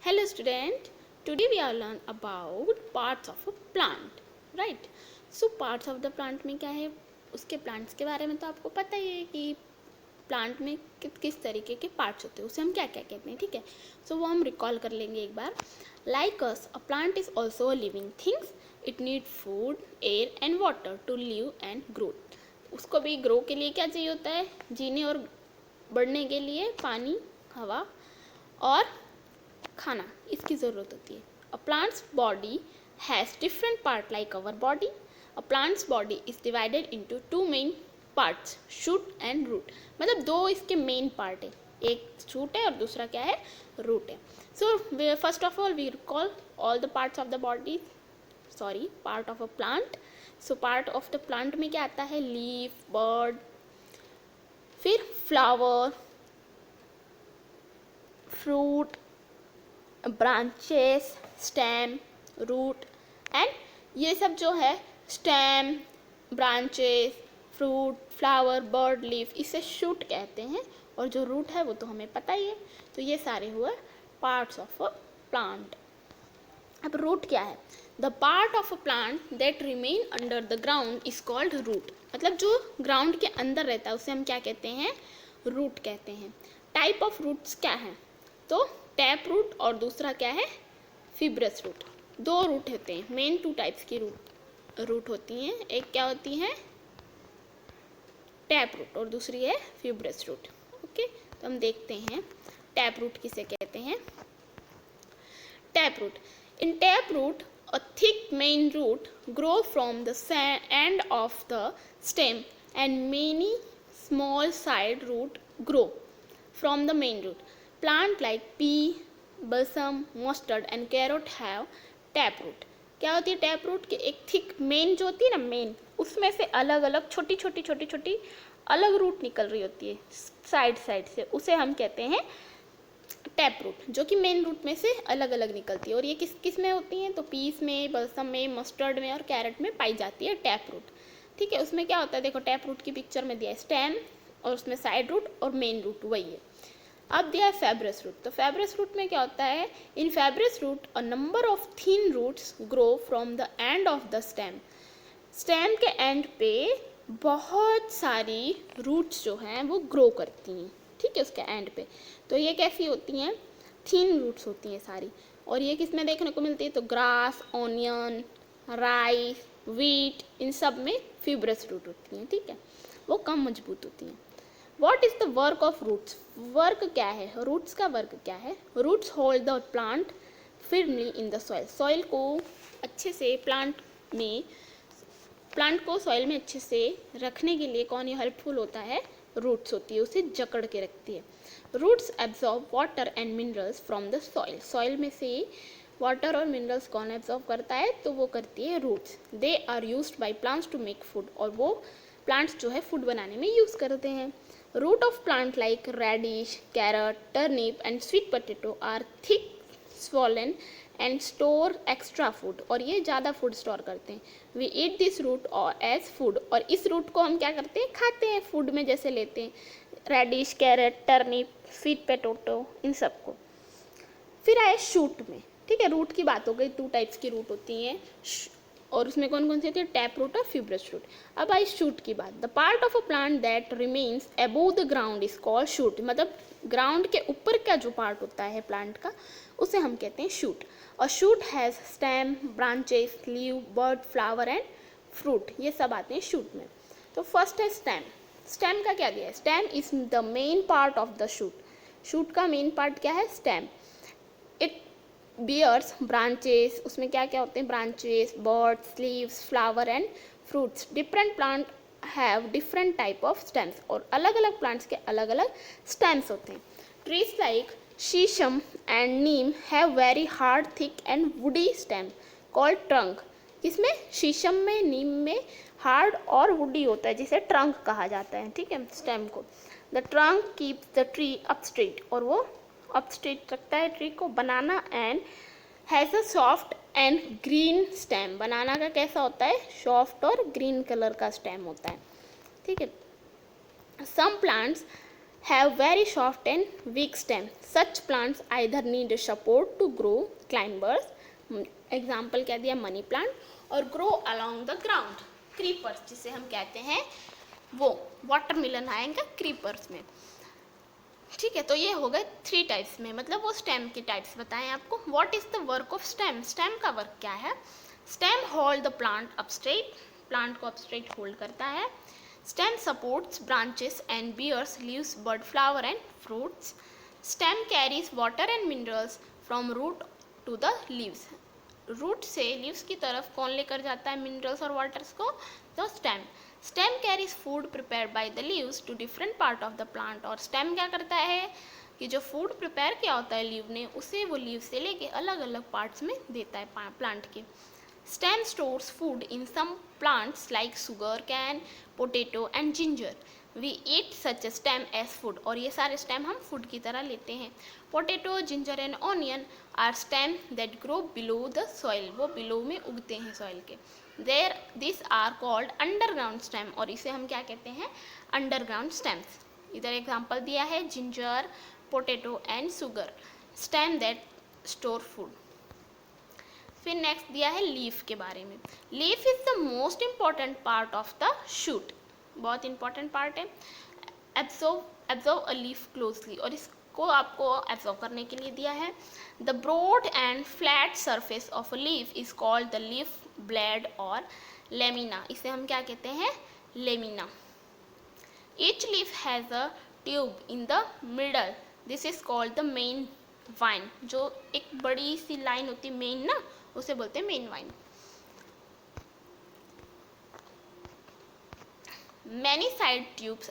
Hello student, today we are learn about parts of a plant, right? So parts of the plant में क्या है, उसके plants के बारे में तो आपको पता ही है कि प्लांट में किस तरीके के पार्ट्स होते हैं, उसे हम क्या क्या कहते हैं, ठीक है। सो वो हम रिकॉल कर लेंगे एक बार। Like us a plant is also a living things, it need food, air and water to live and grow. उसको भी ग्रो के लिए क्या चाहिए होता है, जीने और बढ़ने के लिए पानी, हवा और खाना, इसकी ज़रूरत होती है। A plants body has different part like our body. A plants body is divided into two main parts, shoot and root. मतलब दो इसके मेन पार्ट है, एक शूट है और दूसरा क्या है, रूट है। So first of all we recall all the parts of the body, sorry part of a plant. So part of the plant में क्या आता है, लीफ, बर्ड, फिर flower, fruit, branches, stem, root and ये सब जो है stem, branches, fruit, flower, bud, leaf, इसे शूट कहते हैं। और जो रूट है वो तो हमें पता ही है। तो ये सारे हुए पार्ट्स ऑफ अ प्लांट। अब रूट क्या है, the part of a plant that remain under the ground is called root. मतलब जो ग्राउंड के अंदर रहता है उसे हम क्या कहते हैं, रूट कहते हैं। टाइप ऑफ रूट्स क्या है, तो टैप रूट और दूसरा क्या है, फिब्रस रूट। दो रूट होते हैं, मेन टू टाइप्स की रूट होती हैं। एक क्या होती है, टैप रूट, और दूसरी है फिब्रस रूट। ओके, तो हम देखते हैं टैप रूट किसे कहते हैं। Tap root, in tap root a thick main root grow from the end of the stem and many small side root grow from the main root. Plant like pea, balsam, mustard and carrot have tap root. क्या होती है tap root की, एक thick main जो होती है ना, main उसमें से अलग अलग छोटी छोटी अलग रूट निकल रही होती है साइड साइड से, उसे हम कहते हैं टैप रूट, जो कि मेन रूट में से अलग अलग निकलती है। और ये किस किस में होती हैं, तो पीस में, बलसम में, मस्टर्ड में और कैरेट में पाई जाती है टैप रूट। ठीक है, उसमें क्या होता है, देखो टैप रूट की पिक्चर में दिया है स्टेम और उसमें साइड रूट और मेन रूट वही है। अब दिया है फैब्रस रूट, तो फैब्रस रूट में क्या होता है, in fibrous root a number of thin roots grow from the end of the stem. Stem के एंड पे बहुत सारी रूट्स जो हैं वो ग्रो करती हैं, ठीक है, उसके एंड पे। तो ये कैसी होती हैं, थिन रूट्स होती हैं सारी। और ये किस में देखने को मिलती है, तो ग्रास, ऑनियन, राइस, वीट, इन सब में फिब्रस रूट होती हैं, ठीक है, वो कम मजबूत होती हैं। What is the work of roots, work क्या है, रूट्स का वर्क क्या है, roots hold the plant firmly in the soil. Soil को अच्छे से प्लांट को सॉइल में अच्छे से रखने के लिए कौन ये हेल्पफुल होता है, रूट्स होती है, उसे जकड़ के रखती है। Roots absorb water and minerals from the soil, soil में से वाटर और मिनरल्स कौन एब्जॉर्ब करता है, तो वो करती है roots. They are used by plants to make food, और वो प्लांट्स जो है फूड बनाने में यूज़ करते हैं। Root of plant like radish, carrot, turnip and sweet potato are thick, swollen and store extra food, और ये ज़्यादा फूड स्टोर करते हैं। वी ईट दिस रूट और एज फूड, और इस रूट को हम क्या करते हैं, खाते हैं, फूड में जैसे लेते हैं, radish, carrot, turnip, sweet potato, इन सबको। फिर आए शूट में, ठीक है, रूट की बात हो गई, टू टाइप्स की रूट होती हैं और उसमें कौन कौन सी होती है, टैप रूट और फिब्रस रूट। अब आई शूट की बात, the part of a plant that remains above the ground is called shoot. मतलब ग्राउंड के ऊपर का जो पार्ट होता है प्लांट का, उसे हम कहते हैं shoot. A shoot has stem, branches, leave, bird, flower and fruit, ये सब आते हैं शूट में। तो फर्स्ट है स्टेम। स्टेम का क्या दिया है, stem is the main part of the shoot. Shoot का मेन पार्ट क्या है, स्टेम। इट बियर्स ब्रांचेस, उसमें क्या क्या होते हैं, branches, birds, leaves, flower and fruits. Different plant have different type of stems, और अलग अलग प्लांट्स के अलग अलग स्टेम्स होते हैं। ट्रीज लाइक शीशम and Neem have very hard, thick and woody stem called trunk. किसमें, शीशम में, नीम में हार्ड और वुडी होता है, जिसे ट्रंक कहा जाता है, ठीक है, स्टेम को। The trunk keeps the tree up straight, और वो अप स्ट्रेट रखता है ट्री को। Banana and has a soft and green stem, banana का कैसा होता है, सॉफ्ट और ग्रीन कलर का स्टेम होता है, ठीक है। Some plants have very soft and weak stem. Such plants either need support to grow, climbers, example क्या दिया, मनी प्लांट, और grow along the ground, creepers जिसे हम कहते हैं, वो वाटरमेलन आएंगे क्रीपर्स में। ठीक है, तो ये हो गए 3 टाइप्स में, मतलब वो स्टेम की टाइप्स बताएं आपको। What is the work of stem? Stem का वर्क क्या है? Stem hold the plant upstraight, plant को अपस्ट्रेट होल्ड करता है। Stem supports branches and bears leaves, bud, flower and fruits. Stem carries water and minerals from root to the leaves, root से leaves की तरफ कौन लेकर जाता है मिनरल्स और वाटर्स को? तो stem. Stem carries food prepared by the leaves to different part of the plant, और स्टेम क्या करता है कि जो फूड प्रिपेयर किया होता है लीव ने, उसे वो लीव से लेके अलग अलग पार्ट्स में देता है प्लांट के। Stem stores food in some plants like sugarcane, potato and ginger. We eat such a stem as food, और ये सारे स्टेम हम फूड की तरह लेते हैं। Potato, ginger and onion are stem that grow below the soil, वो below में उगते हैं सॉइल के। There this are called underground stem, और इसे हम क्या कहते हैं? Underground stems. इधर एग्जाम्पल दिया है ginger, potato and sugar, stem that store food. फिर नेक्स्ट दिया है लीफ के बारे में। Leaf is the most important part of the shoot, बहुत इंपॉर्टेंट पार्ट है। एब्जॉर्व अ लीफ क्लोजली, और इसको आपको एब्जॉर्व करने के लिए दिया है। The broad and flat surface of a leaf is called the leaf blade और लेमिना, इसे हम क्या कहते हैं? Lamina. Each leaf has a tube in the middle, this is called the main wine, जो एक बड़ी सी लाइन होती है मेन ना, उसे बोलते हैं main wine. Many side tubes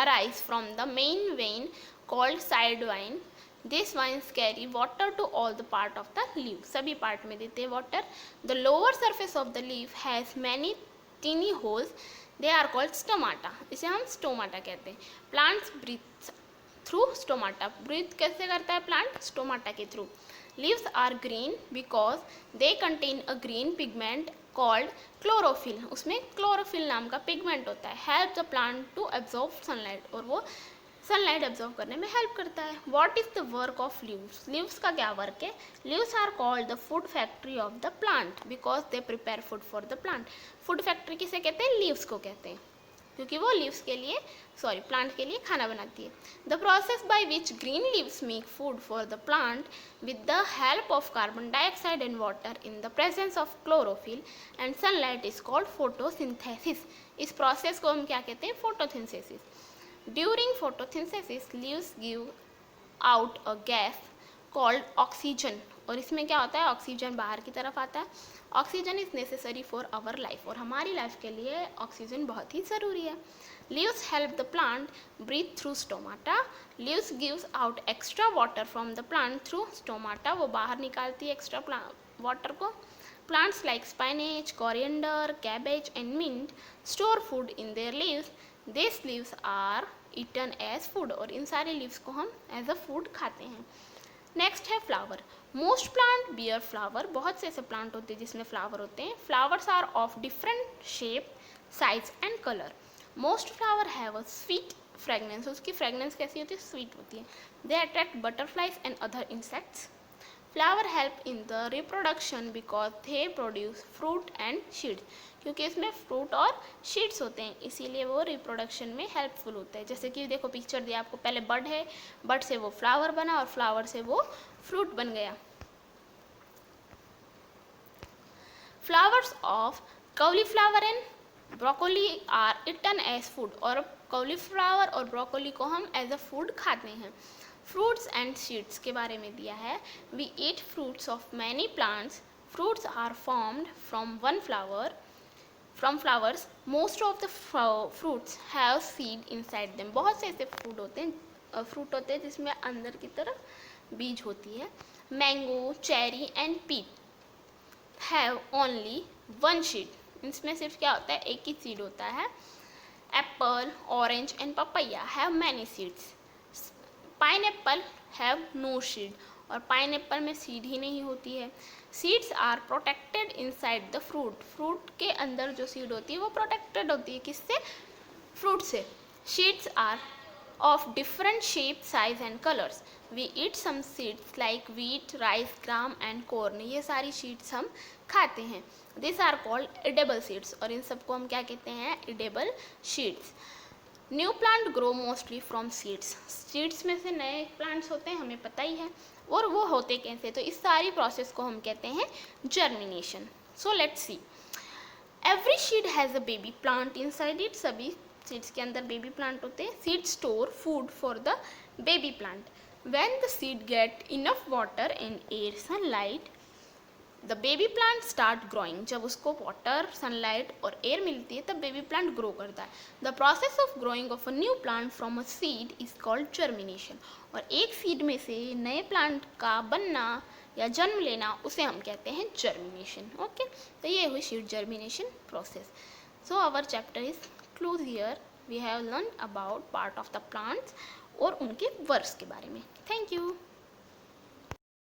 arise from the main vein called side vein. These veins carry water to all the part of the leaf. सभी part में देते हैं water. The lower surface of the leaf has many tiny holes. They are called stomata. इसे हम stomata कहते हैं. Plants breathe through stomata. Breathe कैसे करता है plant? Stomata के through. Leaves are green because they contain a green pigment called chlorophyll, उसमें chlorophyll नाम का पिगमेंट होता है। Help the plant to absorb sunlight, और वो सनलाइट एब्जॉर्ब करने में हेल्प करता है। What is the work of leaves? Leaves का क्या वर्क है? Leaves are called the food factory of the plant because they prepare food for the plant. Food factory किसे कहते हैं? लीव्स को कहते हैं, क्योंकि वो लीव्स के लिए प्लांट के लिए खाना बनाती है। The process by which green leaves make food for the plant with the help of carbon dioxide and water in the presence of chlorophyll and sunlight is called photosynthesis. इस process को हम क्या कहते हैं? Photosynthesis. During photosynthesis leaves give out a gas called oxygen, और इसमें क्या होता है? ऑक्सीजन बाहर की तरफ आता है। Oxygen is necessary for our life, और हमारी लाइफ के लिए ऑक्सीजन बहुत ही ज़रूरी है। Leaves help the plant breathe through stomata. Leaves gives out extra water from the plant through stomata, वो बाहर निकालती है एक्स्ट्रा वाटर को। Plants like spinach, coriander, cabbage and mint store food in their leaves. This leaves are eaten as food, और इन सारे leaves को हम एज अ फूड खाते हैं। नेक्स्ट है flower. Most plant bear flower, बहुत से ऐसे प्लांट होते हैं जिसमें फ्लावर होते हैं। Flowers are of different shape, size and colour. Most flower have a sweet fragrance, उसकी फ्रेगनेंस कैसी होती है? स्वीट होती है। They attract butterflies and other insects. Flower help in the reproduction because they produce fruit and seeds, क्योंकि इसमें fruit और seeds होते हैं, इसीलिए वो रिप्रोडक्शन में हेल्पफुल होता है। जैसे कि देखो पिक्चर दिया आपको, पहले बड है, बड से वो फ्लावर बना और फ्लावर से वो फ्रूट बन गया। Flowers of cauliflower and broccoli are eaten as food, और कॉलीफ्लावर और ब्रोकोली को हम एज अ फूड खाते हैं। फ्रूट्स एंड सीड्स के बारे में दिया है। We eat fruits of many plants. Fruits are formed from one flower. From flowers most of the fruits have seed inside them, बहुत से ऐसे फ्रूट होते हैं जिसमें अंदर की तरफ बीज होती है। Mango, cherry and peach have only one seed, इसमें सिर्फ क्या होता है? एक ही सीड होता है। Apple, orange and papaya have many seeds. Pineapple have no seed, और पाइनएप्पल में सीड ही नहीं होती है। Seeds are protected inside the fruit, fruit के अंदर जो सीड होती है वो प्रोटेक्टेड होती है, किससे? फ्रूट से। Seeds are of different shape, size and colors. We eat some seeds like wheat, rice, gram and corn. ये सारी seeds हम खाते हैं. These are called edible seeds और इन सबको हम क्या कहते हैं? Edible seeds. New plant grow mostly from seeds. Seeds में से नए प्लांट्स होते हैं, हमें पता ही है. और वो होते कैसे? तो इस सारी प्रोसेस को हम कहते हैं germination. So let's see. Every seed has a baby plant inside it. सभी सीड्स के अंदर बेबी प्लांट होते हैं. Seed store food for the baby plant. When the seed get enough water and air sunlight, the baby plant start growing. जब उसको water, sunlight और air मिलती है तब बेबी प्लांट ग्रो करता है. The process of growing of a new plant from a seed is called germination. और एक सीड में से नए प्लांट का बनना या जन्म लेना उसे हम कहते हैं जर्मिनेशन. ओके, तो ये हुई seed germination process. So our chapter is close here. We have learn about part of the plants और उनके वर्क्स के बारे में. Thank you.